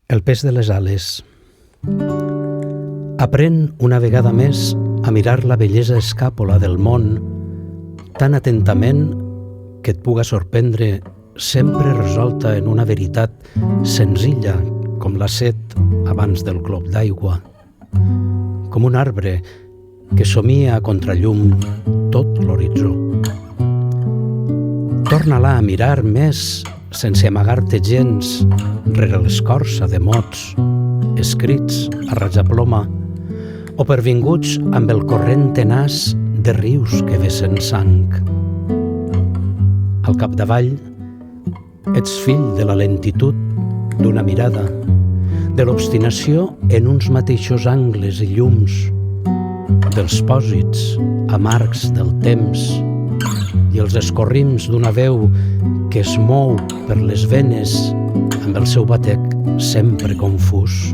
El pes de les ales. Aprèn una vegada més a mirar la bellesa escàpola del món tan atentament que et puga sorprendre sempre resolta en una veritat senzilla com la set abans del glob d'aigua, com un arbre que somia a contrallum tot l'horitzó. Torna-la a mirar més sense amagar-te gens rere l'escorça de mots escrits a ratjaploma o pervinguts amb el corrent tenaç de rius que vessen sang. Al capdavall, ets fill de la lentitud d'una mirada, de l'obstinació en uns mateixos angles i llums, dels pòsits amargs del temps i els escorrims d'una veu que es mou per les venes amb el seu batec sempre confús.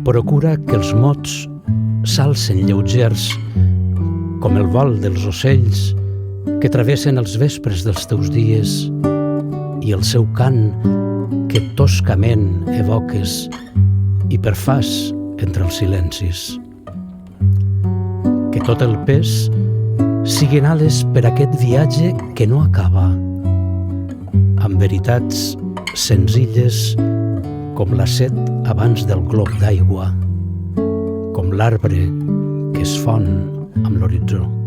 Procura que els mots s'alcen lleugers com el vol dels ocells que travessen els vespres dels teus dies i el seu cant que toscament evoques i perfàs entre els silencis. Que tot el pes siguin ales per aquest viatge que no acaba, amb veritats senzilles com la set abans del glob d'aigua, com l'arbre que es fon amb l'horitzó.